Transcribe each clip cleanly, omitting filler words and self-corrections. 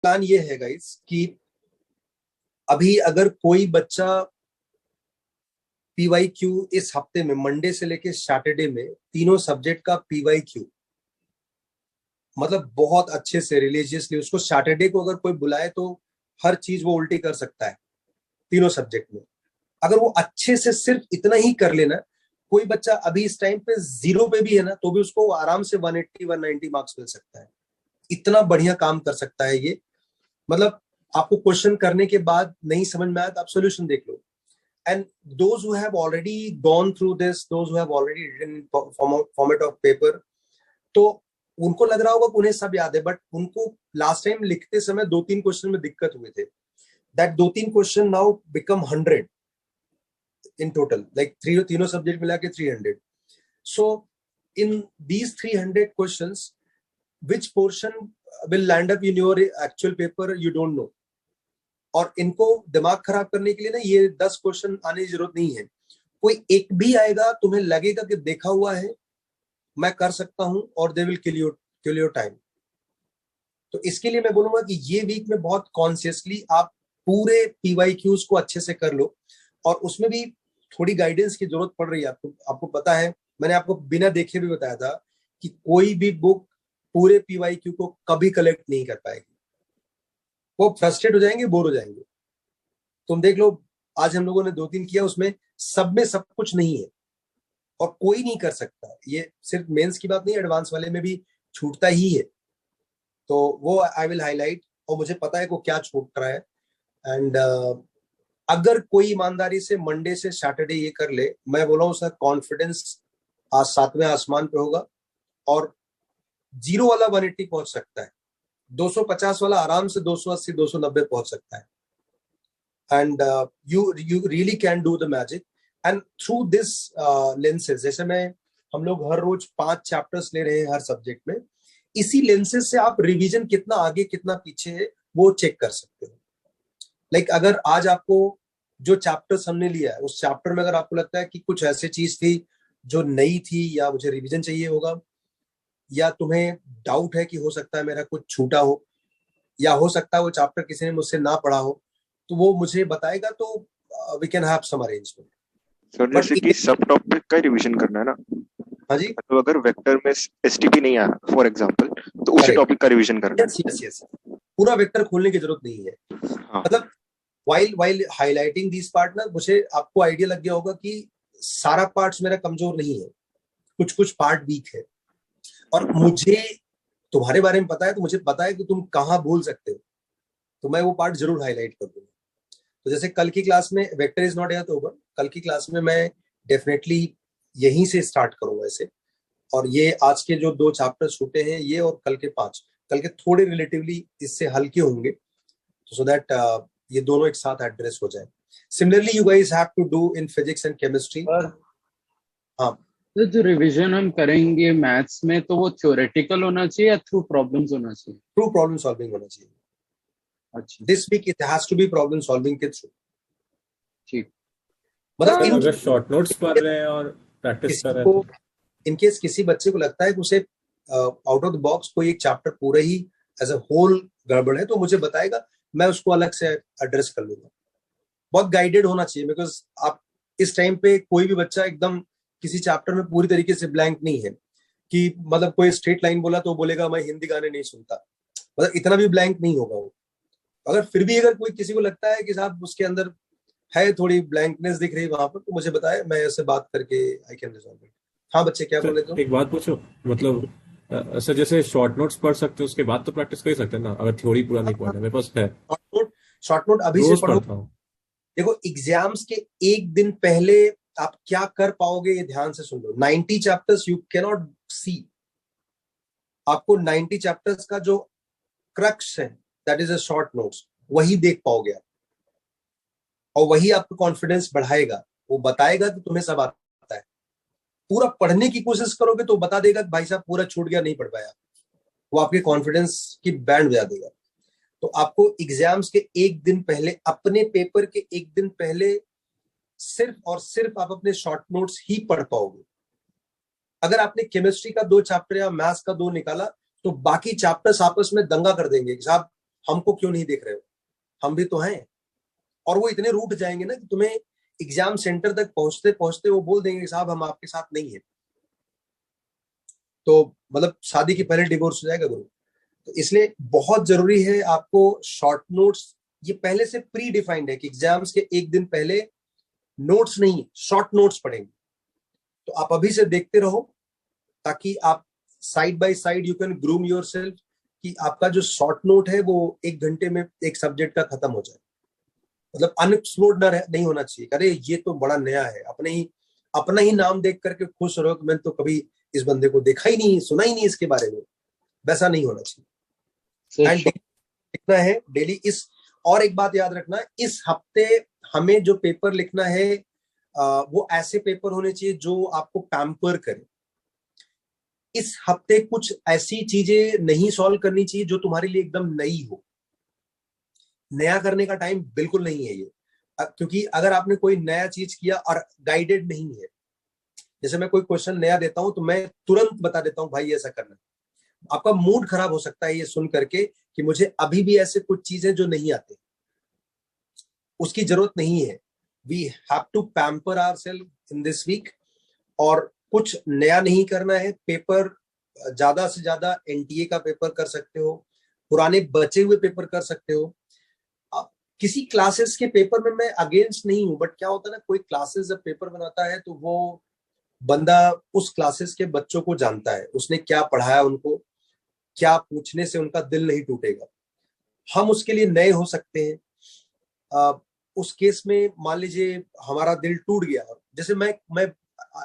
Plan ये है guys कि अभी अगर कोई बच्चा पीवाईक्यू इस हफ्ते में मंडे से लेके सैटरडे में तीनों सब्जेक्ट का पीवाईक्यू मतलब बहुत अच्छे से रिलीजियसली, उसको सैटरडे को अगर कोई बुलाए तो हर चीज वो उल्टी कर सकता है तीनों सब्जेक्ट में। अगर वो अच्छे से सिर्फ इतना ही कर लेना, कोई बच्चा अभी इस टाइम पे 0 पे भी है ना तो भी उसको आराम से 180 190 मार्क्स मिल सकता है। इतना बढ़िया काम कर सकता है ये। मतलब आपको क्वेश्चन करने के बाद नहीं समझ में आया तो आप सोल्यूशन देख लो। And those who have already gone through this, those who have already written in format of paper, तो उनको लग रहा होगा कि उन्हें सब याद है, बट उनको लास्ट टाइम लिखते समय 2-3 क्वेश्चन में दिक्कत हुए थे। That 2-3 question now become 100 in total, like तीनों सब्जेक्ट मिला के 300. So in these 300 questions, which portion will land up in your actual paper, you don't know. और इनको दिमाग खराब करने के लिए ना ये 10 क्वेश्चन आने की जरूरत नहीं है। कोई एक भी आएगा तुम्हें लगेगा कि देखा हुआ है, मैं कर सकता हूं, और they will kill your time. तो इसके लिए मैं बोलूंगा कि ये वीक में बहुत कॉन्शियसली आप पूरे पीवाईक्यूज को अच्छे से कर लो, और उसमें भी थोड़ी गाइडेंस की जरूरत पड़ रही है आपको पता है, मैंने आपको बिना देखे भी बताया था कि कोई भी बुक पूरे पीवाईक्यू को कभी कलेक्ट नहीं कर पाएगी। वो फ्रस्ट्रेट हो जाएंगे, बोर हो जाएंगे। तुम देख लो, आज हम लोगों ने 2-3 किया, उसमें सब में सब कुछ नहीं है और कोई नहीं कर सकता। ये सिर्फ मेंस की बात नहीं, एडवांस वाले में भी छूटता ही है। तो वो आई विल हाईलाइट, और मुझे पता है को क्या छूट रहा है। एंड अगर कोई ईमानदारी से मंडे से सैटरडे ये कर ले, मैं बोला हूं उसका कॉन्फिडेंस आज 7वें आसमान पे होगा, और 0 वाला 180 पहुंच सकता है, 250 वाला आराम से 280 290 पहुंच सकता है। And you really can do the magic. And through this lenses, जैसे हम लोग हर रोज 5 चैप्टर्स ले रहे हैं हर सब्जेक्ट में, इसी लेंसेज से आप रिवीजन कितना आगे कितना पीछे है वो चेक कर सकते हो। लाइक अगर आज आपको जो चैप्टर्स हमने लिया है उस चैप्टर में अगर आपको लगता है कि कुछ ऐसी चीज थी जो नई थी या मुझे रिवीजन चाहिए होगा, या तुम्हें डाउट है कि हो सकता है मेरा कुछ छूटा हो, या हो सकता है वो चैप्टर किसी ने मुझसे ना पढ़ा हो, तो वो मुझे बताएगा, तो we can have some arrangement. Sir जैसे कि सब टॉपिक का रिवीजन करना है ना। हाँ जी, मतलब अगर वेक्टर में एसटीपी नहीं आया फॉर एग्जांपल, तो उसी टॉपिक का रिवीजन करना है। यस यस, पूरा वेक्टर खोलने की जरूरत नहीं है। हाँ। मतलब while highlighting these part ना, मुझे आपको आइडिया लग गया होगा कि सारा पार्ट्स मेरा कमजोर नहीं है, कुछ कुछ पार्ट वीक है, और मुझे तुम्हारे बारे में पता है, तो मुझे पता है कि तुम कहाँ भूल सकते हो, तो मैं वो पार्ट जरूर हाईलाइट कर दूंगा। तो जैसे कल की क्लास में vector is not at over, कल की क्लास में मैं डेफिनेटली यहीं से स्टार्ट करूंगा ऐसे, और ये आज के जो 2 चैप्टर छूटे हैं ये, और कल के 5, कल के थोड़े रिलेटिवली इससे हल्के होंगे, तो सो दैट ये दोनों एक साथ एड्रेस हो जाए। Similarly you guys have to do in physics and chemistry. हाँ, तो जो रिवीजन हम करेंगे मैथ्स में, तो वो थ्योरेटिकल होना चाहिए या थ्रू प्रॉब्लम्स होना चाहिए? थ्रू प्रॉब्लम सॉल्विंग होना चाहिए। अच्छा, this week it has to be problem solving के थ्रू। ठीक। मतलब अगर शॉर्ट नोट्स पढ़ रहे हैं और प्रैक्टिस कर रहे हैं, इनकेस किसी बच्चे को लगता है कि उसे आउट ऑफ द बॉक्स कोई एक चैप्टर पूरा ही एज अ होल गड़बड़ है, तो मुझे बताएगा, मैं उसको अलग से एड्रेस कर लूंगा। बहुत गाइडेड होना चाहिए, बिकॉज आप इस टाइम पे कोई भी बच्चा एकदम किसी चैप्टर में पूरी तरीके से ब्लैंक नहीं है कि मतलब कोई स्ट्रेट लाइन बोला तो बोलेगा मैं हिंदी गाने नहीं सुनता, मतलब इतना भी ब्लैंक नहीं होगा वो। अगर फिर भी अगर कोई किसी को लगता है कि साहब उसके अंदर है थोड़ी ब्लैंकनेस दिख रही वहां पर, तो मुझे बताए, मैं उससे बात करके आई कैन रिजॉल्व इट। हाँ बच्चे क्या बोले? तो एक बात पूछो, मतलब सर जैसे शॉर्ट नोट्स पढ़ सकते हो उसके बाद तो प्रैक्टिस कर ही सकते हैं ना, अगर थ्योरी पूरा नहीं पढ़ना है। मेरे पास है शॉर्ट नोट अभी से रोज पढ़ो। पढ़ता हूँ। देखो एग्जाम्स के एक दिन पहले आप क्या कर पाओगे ये ध्यान से सुन लो। 90 चैप्टर्स यू कैन नॉट सी। आपको 90 चैप्टर्स का जो क्रक्स है that is a short notes, वही देख पाओगे आप, और वही आपको कॉन्फिडेंस बढ़ाएगा। वो बताएगा कि तुम्हें सब आता है। पूरा पढ़ने की कोशिश करोगे तो बता देगा कि भाई साहब पूरा छूट गया, नहीं पढ़ पाया। वो आपके कॉन्फिडेंस की बैंड बजा देगा। तो आपको एग्जाम्स के एक दिन पहले, अपने पेपर के एक दिन पहले सिर्फ और सिर्फ आप अपने शॉर्ट नोट्स ही पढ़ पाओगे। अगर आपने केमिस्ट्री का 2 चैप्टर या मैथ्स का 2 निकाला, तो बाकी चैप्टर्स आपस में दंगा कर देंगे कि साहब हमको क्यों नहीं देख रहे हो, हम भी तो हैं। और वो इतने रूठ जाएंगे ना कि तुम्हें एग्जाम सेंटर तक पहुंचते पहुंचते वो बोल देंगे साहब हम आपके साथ नहीं है। तो मतलब शादी के पहले डिवोर्स हो जाएगा गुरु। तो इसलिए बहुत जरूरी है आपको शॉर्ट नोट्स, ये पहले से प्री डिफाइंड है कि एग्जाम्स के एक दिन पहले नोट्स नहीं, शॉर्ट नोट्स पढ़ेंगे। तो आप अभी से देखते रहो ताकि आप side by side you can groom yourself कि आपका जो शॉर्ट नोट है वो 1 घंटे में एक सब्जेक्ट का खत्म हो जाए। मतलब अनएक्सप्लोर्ड नहीं होना चाहिए, अरे ये तो बड़ा नया है, अपना ही नाम देख करके खुश रहो कि मैंने तो कभी इस बंदे को देखा ही नहीं, सुना ही नहीं इसके बारे में। वैसा नहीं होना चाहिए। एंड लिखना है डेली। इस और एक बात याद रखना, इस हफ्ते हमें जो पेपर लिखना है वो ऐसे पेपर होने चाहिए जो आपको पैम्पर करे। इस हफ्ते कुछ ऐसी चीजें नहीं सॉल्व करनी चाहिए जो तुम्हारे लिए एकदम नई हो। नया करने का टाइम बिल्कुल नहीं है ये, क्योंकि अगर आपने कोई नया चीज किया और गाइडेड नहीं है, जैसे मैं कोई क्वेश्चन नया देता हूं तो मैं तुरंत बता देता हूं भाई ऐसा करना, आपका मूड खराब हो सकता है ये सुन करके कि मुझे अभी भी ऐसे कुछ चीजें जो नहीं आती, उसकी जरूरत नहीं है। We have to pamper ourselves in this week. और कुछ नया नहीं करना है। पेपर ज्यादा से ज्यादा एनटीए का पेपर कर सकते हो, पुराने बचे हुए पेपर कर सकते हो। किसी क्लासेस के पेपर में मैं अगेंस्ट नहीं हूं, बट क्या होता है ना, कोई क्लासेस जब पेपर बनाता है तो वो बंदा उस क्लासेस के बच्चों को जानता है, उसने क्या पढ़ाया, उनको क्या पूछने से उनका दिल नहीं टूटेगा। हम उसके लिए नए हो सकते हैं। उस केस में मान लीजिए हमारा दिल टूट गया, जैसे मैं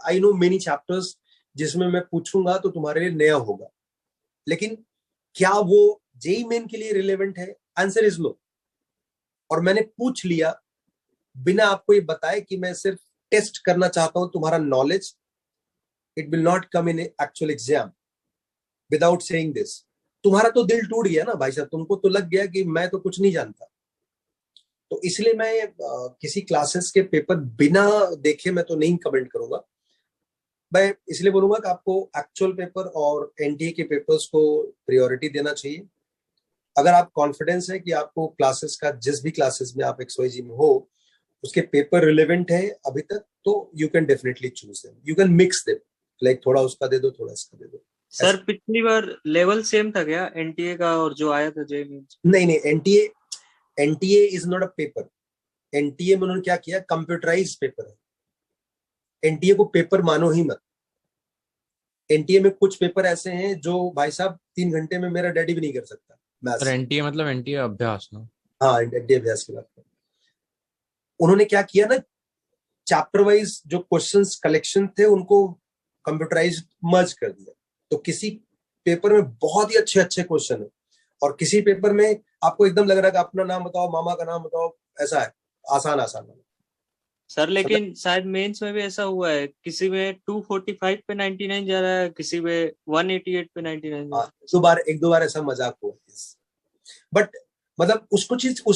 आई नो मेनी चैप्टर्स जिसमें मैं पूछूंगा तो तुम्हारे लिए नया होगा, लेकिन क्या वो जेई मेन के लिए रिलेवेंट है? Answer is no. और मैंने पूछ लिया बिना आपको ये बताए कि मैं सिर्फ टेस्ट करना चाहता हूं तुम्हारा knowledge, it will not come in actual exam without saying this. तुम्हारा तो दिल टूट गया ना भाई साहब, तुमको तो लग गया कि मैं तो कुछ नहीं जानता। तो इसलिए मैं किसी क्लासेस के पेपर बिना देखे मैं तो नहीं कमेंट करूंगा। मैं इसलिए बोलूंगा कि आपको एक्चुअल पेपर और एनटीए के पेपर्स को प्रायोरिटी देना चाहिए। अगर आप कॉन्फिडेंस है कि आपको क्लासेस का, जिस भी क्लासेस में आप XYZ में हो, उसके पेपर रिलेवेंट है अभी तक, तो you can definitely choose them, you can mix them, like थोड़ा उसका दे दो थोड़ा इसका दे दो। सर पिछली बार लेवल सेम था क्या एनटीए का और जो आया था जेई मेंस? नहीं, NTA is not a paper. NTA में उन्होंने क्या किया, कंप्यूटराइज पेपर है। एनटीए को पेपर मानो ही मत। एनटीए में कुछ पेपर ऐसे हैं जो भाई साहब 3 घंटे में मेरा डैडी भी नहीं कर सकता। सर एनटीए मतलब एनटीए अभ्यास ना? हाँ, एनटीए अभ्यास की बात कर। उन्होंने क्या किया ना, चैप्टर वाइज जो क्वेश्चंस कलेक्शन थे उनको कंप्यूटराइज मर्ज कर दिया। तो किसी पेपर में बहुत ही अच्छे अच्छे क्वेश्चन है और किसी पेपर में आपको एकदम लग रहा है कि अपना नाम बताओ, मामा का नाम बताओ, ऐसा है आसान आसान। सर लेकिन शायद मेंस में भी ऐसा हुआ है, किसी में 245 पे 99 जा रहा है, किसी में 188 पे 99 जा रहा है। एक दो बार ऐसा मजाक हुआ, बट मतलब उस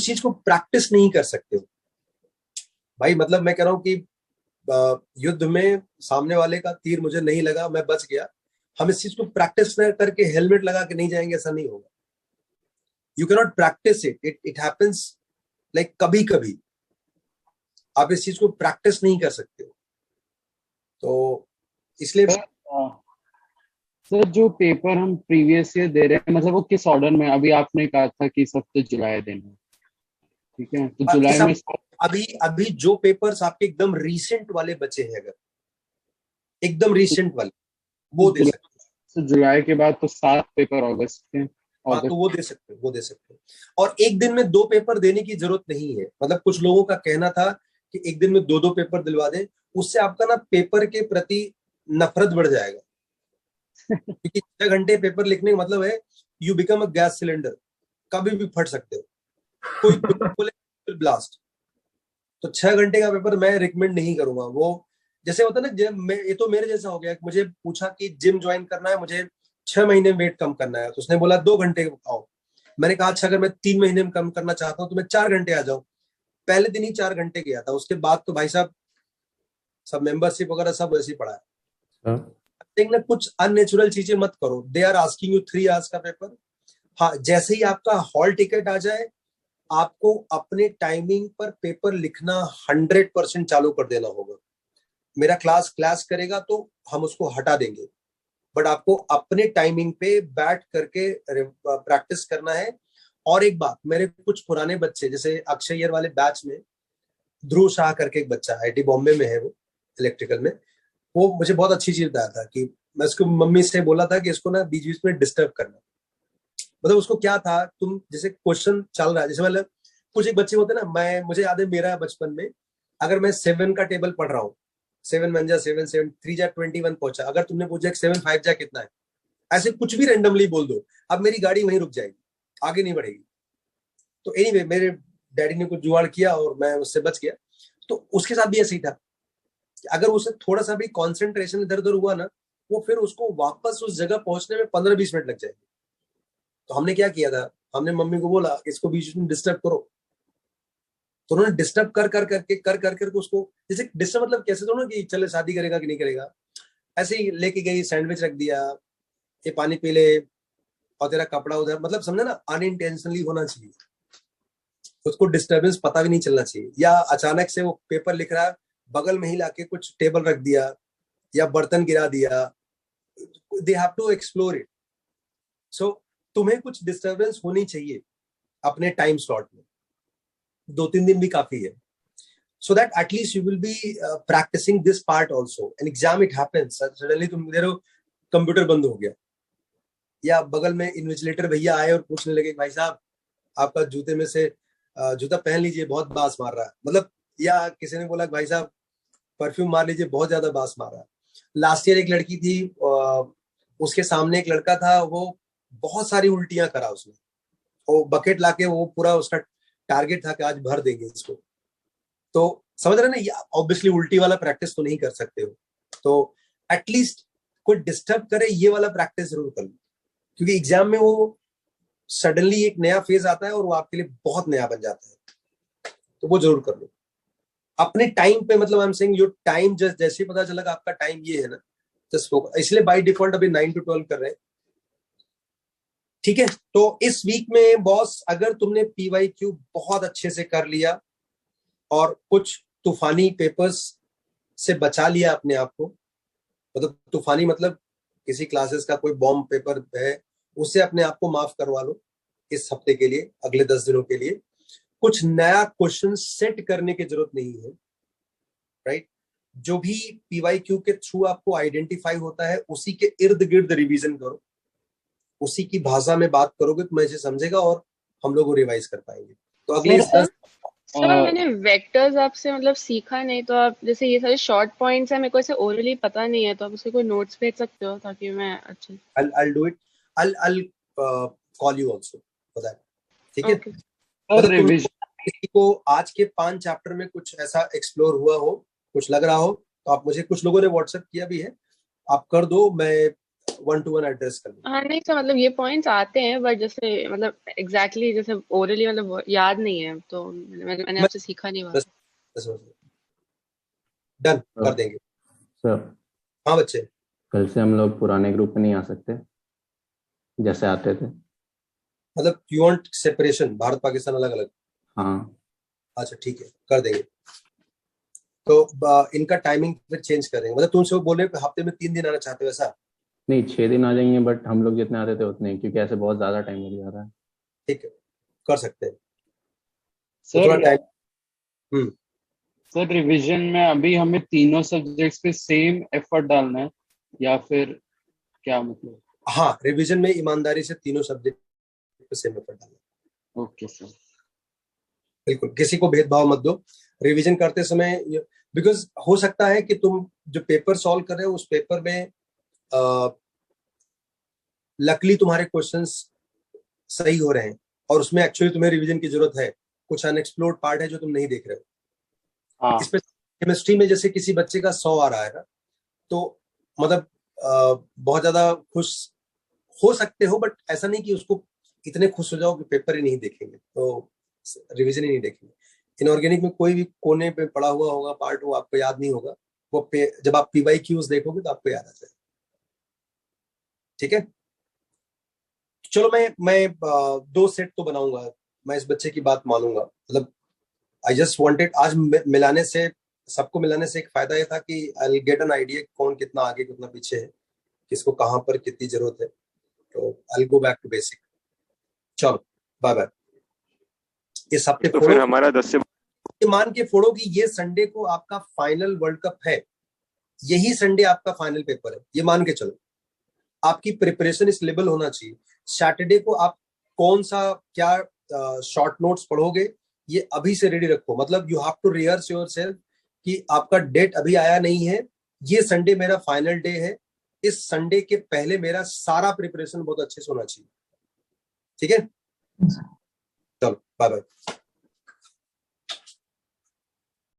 चीज को प्रैक्टिस नहीं कर सकते हो भाई। मतलब मैं कह रहा हूं कि युद्ध में सामने वाले का तीर मुझे नहीं लगा, मैं बच गया। हम इस चीज को प्रैक्टिस करके हेलमेट लगा के नहीं जाएंगे, ऐसा नहीं होगा। You can not practice it happens like कभी कभी। आप इस चीज को प्रैक्टिस नहीं कर सकते हो। तो इसलिए सर जो पेपर हम प्रीवियस ईयर दे रहे हैं, मतलब वो किस ऑर्डर में? अभी आपने कहा था कि सब तो जुलाई देना, ठीक है, तो जुलाई में अभी जो पेपर्स आपके एकदम रीसेंट वाले बचे हैं, अगर एकदम रीसेंट वाले, वो दे सकते हो। तो जुलाई के बाद तो 7 पेपर अगस्त के। हाँ, तो वो दे सकते हो। और एक दिन में 2 पेपर देने की जरूरत नहीं है। मतलब कुछ लोगों का कहना था कि एक दिन में 2 पेपर दिलवा दें, उससे आपका ना पेपर के प्रति नफरत बढ़ जाएगा। क्योंकि 6 घंटे पेपर लिखने का मतलब है you become a gas cylinder, कभी भी फट सकते हो। कोई बोले ब्लास्ट। तो 6 घंटे का पेपर मैं रिकमेंड नहीं करूंगा। वो जैसे होता है ना, ये तो मेरे जैसा हो गया। मुझे पूछा कि जिम ज्वाइन करना है, मुझे 6 महीने में वेट कम करना है, तो उसने बोला 2 घंटे आओ। मैंने कहा अच्छा, अगर मैं 3 महीने में कम करना चाहता हूँ तो मैं 4 घंटे आ जाऊं। पहले दिन ही 4 घंटे गया था, उसके बाद तो भाई साहब सब मेंबरशिप वगैरह सब वैसे ही पड़ा है। कुछ अननेचुरल चीजें मत करो। They are asking you 3 hours का पेपर, हाँ, जैसे ही आपका हॉल टिकट आ जाए, आपको अपने टाइमिंग पर पेपर लिखना 100% चालू कर देना होगा। मेरा क्लास करेगा तो हम उसको हटा देंगे, बट आपको अपने टाइमिंग पे बैठ करके प्रैक्टिस करना है। और एक बात, मेरे कुछ पुराने बच्चे, जैसे अक्षय वाले बैच में ध्रुव शाह करके एक बच्चा आईआईटी बॉम्बे में है, वो इलेक्ट्रिकल में, वो मुझे बहुत अच्छी चीज बताया था कि मैं उसको मम्मी से बोला था कि इसको ना बीच बीच में डिस्टर्ब करना। मतलब उसको क्या था, तुम जैसे क्वेश्चन चल रहा है, जैसे मतलब कुछ एक बच्चे होते हैं ना, मुझे याद है मेरा बचपन में, अगर मैं 7 का टेबल पढ़ रहा हूँ, 7 1 जा 7 7 3 जा 21 पहुंचा, अगर तुमने पूछा 7 5 जा कितना है, ऐसे कुछ भी रेंडमली बोल दो, अब मेरी गाड़ी वहीं रुक जाएगी, आगे नहीं बढ़ेगी। तो एनीवे मेरे डैडी ने कुछ जुगाड़ किया और मैं उससे बच गया। तो उसके साथ भी ऐसे ही था कि अगर उसे थोड़ा सा भी कॉन्सेंट्रेशन इधर उधर हुआ ना, वो फिर उसको वापस उस जगह पहुंचने में 15-20 मिनट लग जाएंगे। तो हमने क्या किया था, हमने मम्मी को बोला इसको बीच में डिस्टर्ब करो। तो उन्होंने डिस्टर्ब कर करके उसको, जैसे डिस्टर्ब मतलब कैसे, तो ना कि चले शादी करेगा कि नहीं करेगा, ऐसे ही लेके गई, सैंडविच रख दिया, ये पानी पी ले, और तेरा कपड़ा उधर, मतलब समझे ना, अनइंटेंशनली होना चाहिए, उसको डिस्टर्बेंस पता भी नहीं चलना चाहिए। या अचानक से वो पेपर लिख रहा है, बगल में ही लाके कुछ टेबल रख दिया या बर्तन गिरा दिया, they have to explore it. So तुम्हें कुछ डिस्टर्बेंस होनी चाहिए अपने टाइम स्लॉट में, 2-3 दिन भी काफी है, so that at least you will be practicing this part also. An exam it happens, suddenly तुम दे रहे हो, कंप्यूटर बंद हो गया, या बगल में इन्विजिलेटर भैया आए और पूछने लगे भाई साहब आपका जूते में से जूता पहन लीजिए, बहुत बास मार रहा है, मतलब, या किसी ने बोला भाई साहब परफ्यूम मार लीजिए, बहुत ज्यादा बास मार रहा है। लास्ट ईयर एक लड़की थी, उसके सामने एक लड़का था, वो बहुत सारी उल्टियां करा उसने, वो बकेट लाके, वो पूरा उसका टारगेट था कि आज भर देंगे इसको। तो समझ रहे ना, ऑब्वियसली उल्टी वाला प्रैक्टिस तो नहीं कर सकते हो, तो एटलीस्ट कोई डिस्टर्ब करे ये वाला प्रैक्टिस जरूर कर लो, क्योंकि एग्जाम में वो सडनली एक नया फेज आता है और वो आपके लिए बहुत नया बन जाता है, तो वो जरूर कर लो अपने टाइम पे। मतलब I am saying your time, जैसे ही पता चला कि आपका टाइम ये है ना, जस्ट फोकस, इसलिए बाय डिफॉल्ट अभी 9 to 12 कर रहे हैं, ठीक है। तो इस वीक में बॉस, अगर तुमने पीवाईक्यू बहुत अच्छे से कर लिया और कुछ तूफानी पेपर्स से बचा लिया अपने आप को, मतलब तूफानी मतलब किसी क्लासेस का कोई बॉम्ब पेपर है, उससे अपने आप को माफ करवा लो इस हफ्ते के लिए, अगले 10 दिनों के लिए। कुछ नया क्वेश्चन सेट करने की जरूरत नहीं है, राइट। जो भी पीवाईक्यू के थ्रू आपको आइडेंटिफाई होता है, उसी के इर्द गिर्द रिवीजन करो, उसी की भाषा में बात करोगे तो मैं इसे समझेगा और हम लोग रिवाइज कर पाएंगे। तो अगले सर, सर मैंने वेक्टर्स आपसे मतलब सीखा नहीं, तो आप जैसे ये सारे शॉर्ट पॉइंट्स है, मेरे को ऐसे ओरली पता नहीं है, तो आप उसके कोई नोट्स भेज सकते हो ताकि मैं अच्छे I'll do it. I'll call you also for that. ठीक है। ओके। मतलब रिवीजन किसी को आज के 5 चैप्टर में कुछ ऐसा एक्सप्लोर हुआ हो, कुछ लग रहा हो, तो आप मुझे, कुछ लोगों ने व्हाट्सएप किया भी है, आप कर दो, मैं 1-to-1 एड्रेस कर लूँ। हाँ नहीं सर, मतलब ये पॉइंट्स आते हैं बट जैसे मतलब एग्जैक्टली जैसे ओरली मतलब याद नहीं है, तो मैंने आपसे सीखा नहीं हुआ। डन कर देंगे। सर हाँ बच्चे, कल से हम लोग पुराने ग्रुप में नहीं आ सकते जैसे आते थे? मतलब you want separation, Bharat Pakistan अलग अलग? हाँ। अच्छा ठीक है, कर देंगे। तो इनका टाइमिंग फिर चेंज कर देंगे, मतलब तुमसे बोल रहे हफ्ते में 3 दिन आना चाहते हो ऐसा? नहीं, 6 दिन आ जाएंगे, बट हम लोग जितने आते थे उतने, क्योंकि ऐसे बहुत ज्यादा टाइम लग जा रहा है। ठीक है, कर सकते हैं। तो सर, थोड़ा टाइम। सर रिवीजन में अभी हमें तीनों सब्जेक्ट्स पे सेम एफर्ट डालना है या फिर क्या मतलब? हाँ, रिवीजन में ईमानदारी से तीनों सब्जेक्ट पे सेम एफर्ट डालना। Okay sir. बिल्कुल, किसी को भेदभाव मत दो रिवीजन करते समय, बिकॉज हो सकता है कि तुम जो पेपर सॉल्व कर रहे हो उस पेपर में लकली तुम्हारे क्वेश्चंस सही हो रहे हैं और उसमें एक्चुअली तुम्हें रिवीजन की जरूरत है, कुछ अनएक्सप्लोर्ड पार्ट है जो तुम नहीं देख रहे हो। हाँ, इसमें केमिस्ट्री में जैसे किसी बच्चे का 100 आ रहा है ना, तो मतलब बहुत ज्यादा खुश हो सकते हो, बट ऐसा नहीं कि उसको इतने खुश हो जाओ कि पेपर ही नहीं देखेंगे, तो रिवीजन ही नहीं देखेंगे। इनऑर्गेनिक में कोई भी कोने पे पड़ा हुआ होगा पार्ट, वो आपको याद नहीं होगा, वो जब आप पीवाईक्यूज देखोगे तो आपको याद आ जाएगा। ठीक है, चलो मैं 2 सेट तो बनाऊंगा, मैं इस बच्चे की बात मानूंगा। मतलब आई जस्ट वांटेड, आज मिलाने से, सबको मिलाने से एक फायदा ये था कि I will get an idea कौन कितना आगे कितना पीछे है, किसको कहां पर कितनी जरूरत है। तो I will go back to basic. चलो बाय बाय। इस हफ्ते तो फिर हमारा 10 से मान के फोड़ो कि ये संडे को आपका फाइनल वर्ल्ड कप है, यही संडे आपका फाइनल पेपर है, ये मान के चलो। आपकी प्रिपरेशन इस लेवल होना चाहिए। सैटरडे को आप कौन सा क्या शॉर्ट नोट्स पढ़ोगे, ये अभी से रेडी रखो। मतलब you have to rehearse yourself कि आपका डेट अभी आया नहीं है, ये संडे मेरा फाइनल डे है, इस संडे के पहले मेरा सारा प्रिपरेशन बहुत अच्छे से होना चाहिए। ठीक है, चलो बाय बाय।